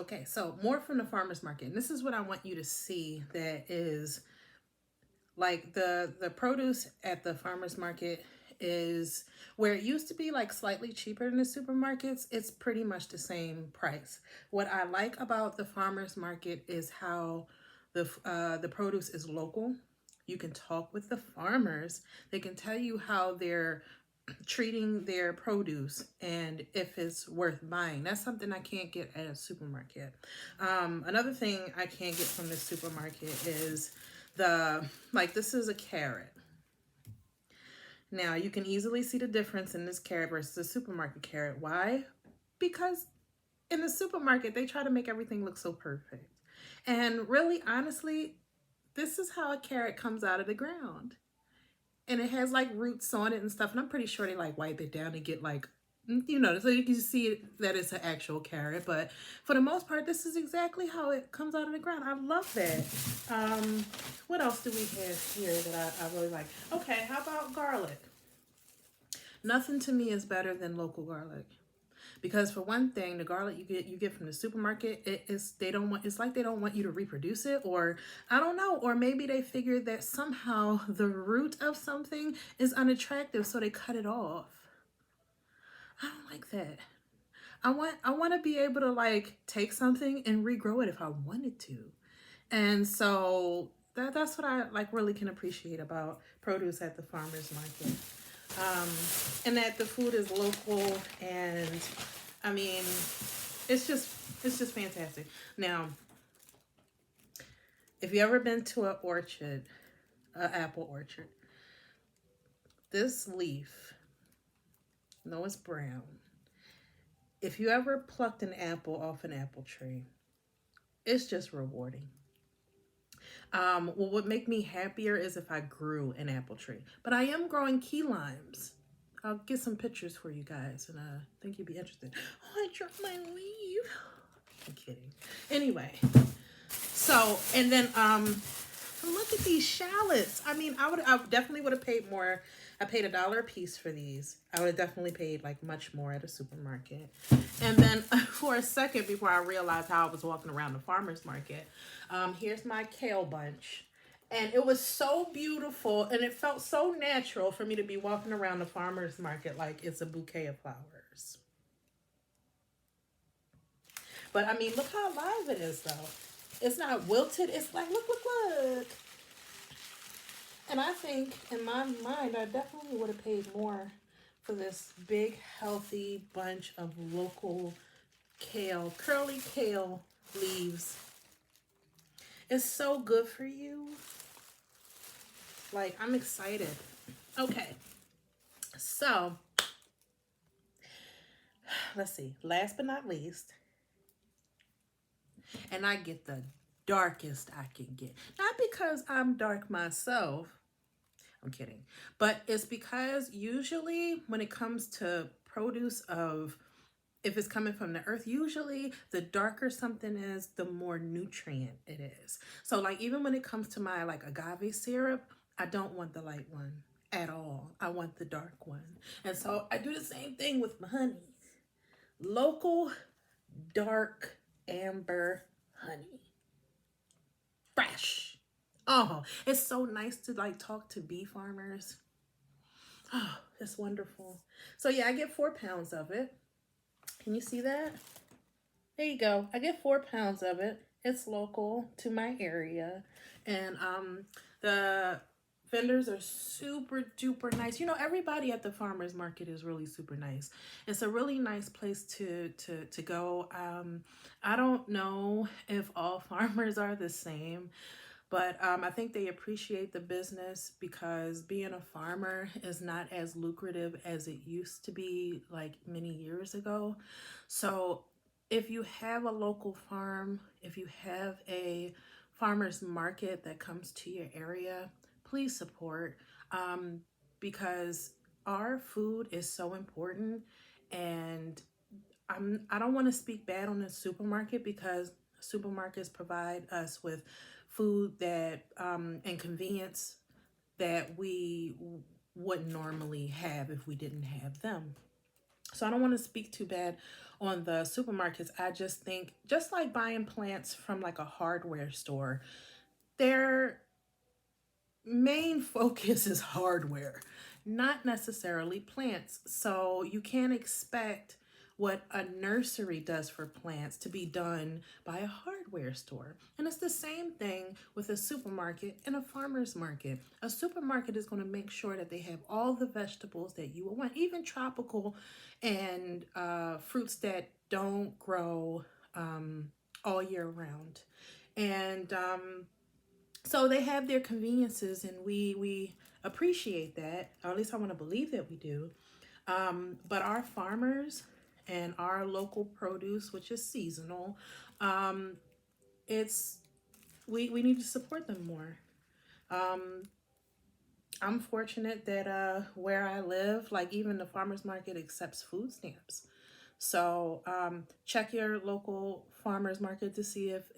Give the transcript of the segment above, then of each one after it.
Okay, so more from the farmers market. And this is what I want you to see that is like the produce at the farmers market is where it used to be like slightly cheaper than the supermarkets. It's pretty much the same price. What I like about the farmers market is how the produce is local. You can talk with the farmers. They can tell you how they're treating their produce and if it's worth buying. That's something I can't get at a supermarket. Another thing I can't get from the supermarket is this is a carrot. Now you can easily see the difference in this carrot versus the supermarket carrot. Why? Because in the supermarket they try to make everything look so perfect. And really, honestly, this is how a carrot comes out of the ground. And it has like roots on it and stuff. And I'm pretty sure they like wipe it down and get like, so you can see that it's an actual carrot. But for the most part, this is exactly how it comes out of the ground. I love that. What else do we have here that I really like? Okay, how about garlic? Nothing to me is better than local garlic. Because for one thing, the garlic you get from the supermarket, it's like they don't want you to reproduce it, or I don't know, or maybe they figured that somehow the root of something is unattractive, so they cut it off. I don't like that. I want to be able to like take something and regrow it if I wanted to. And so that's what I like really can appreciate about produce at the farmers market. Um, and that the food is local, and I mean, it's just fantastic. Now, if you ever been to an orchard, an apple orchard, this leaf, no, it's brown. If you ever plucked an apple off an apple tree, it's just rewarding. What would make me happier is if I grew an apple tree, but I am growing key limes. I'll get some pictures for you guys, and I think you'd be interested. Oh, I dropped my leaf. I'm kidding. Anyway, so and then look at these shallots. I mean, I definitely would have paid more. I paid $1 a piece for these. I would have definitely paid like much more at a supermarket. And then for a second before I realized how I was walking around the farmer's market, here's my kale bunch. And it was so beautiful and it felt so natural for me to be walking around the farmer's market like it's a bouquet of flowers. But I mean, look how alive it is though. It's not wilted. It's like, look, look, look. And I think in my mind, I definitely would have paid more for this big, healthy bunch of local kale, curly kale leaves. It's so good for you. Like, I'm excited. Okay. So, let's see. Last but not least, and I get the darkest I can get. Not because I'm dark myself. I'm kidding. But it's because usually when it comes to produce of if it's coming from the earth, usually the darker something is, the more nutrient it is. So like even when it comes to my like agave syrup, I don't want the light one at all. I want the dark one. And so I do the same thing with my honey. Local, dark, amber honey. Fresh. Oh, it's so nice to like talk to bee farmers. Oh, it's wonderful. So yeah, I get 4 pounds of it. Can you see that? There you go. I get 4 pounds of it. It's local to my area. And the vendors are super duper nice. You know, everybody at the farmers market is really super nice. It's a really nice place to go. I don't know if all farmers are the same, but I think they appreciate the business because being a farmer is not as lucrative as it used to be like many years ago. So if you have a local farm, if you have a farmer's market that comes to your area, please support um, because our food is so important. And I don't want to speak bad on the supermarket because supermarkets provide us with food that and convenience that we wouldn't normally have if we didn't have them. So I don't want to speak too bad on the supermarkets. I just think, just like buying plants from like a hardware store, their main focus is hardware, not necessarily plants. So you can't expect what a nursery does for plants to be done by a hardware store. And it's the same thing with a supermarket and a farmer's market. A supermarket is going to make sure that they have all the vegetables that you will want, even tropical and fruits that don't grow all year round. And so they have their conveniences, and we appreciate that, or at least I want to believe that we do. But our farmers and our local produce, which is seasonal, um, it's we need to support them more. Um, I'm fortunate that where I live, like even the farmers market accepts food stamps. So check your local farmers market to see if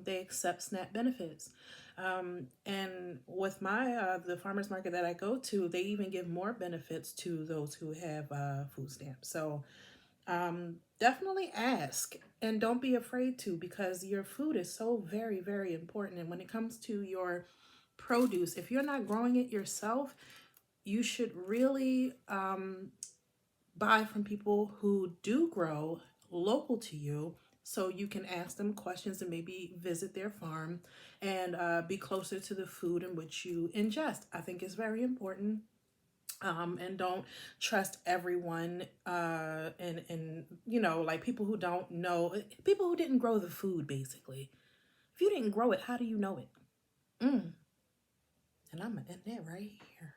they accept SNAP benefits. And with my the farmers market that I go to, they even give more benefits to those who have food stamps. So definitely ask, and don't be afraid to, because your food is so very, very important. And when it comes to your produce, if you're not growing it yourself, you should really buy from people who do grow local to you, so you can ask them questions and maybe visit their farm and be closer to the food in which you ingest. I think it's very important. And don't trust everyone and like people who don't know, people who didn't grow the food. Basically, if you didn't grow it, how do you know it? And I'm gonna end that right here.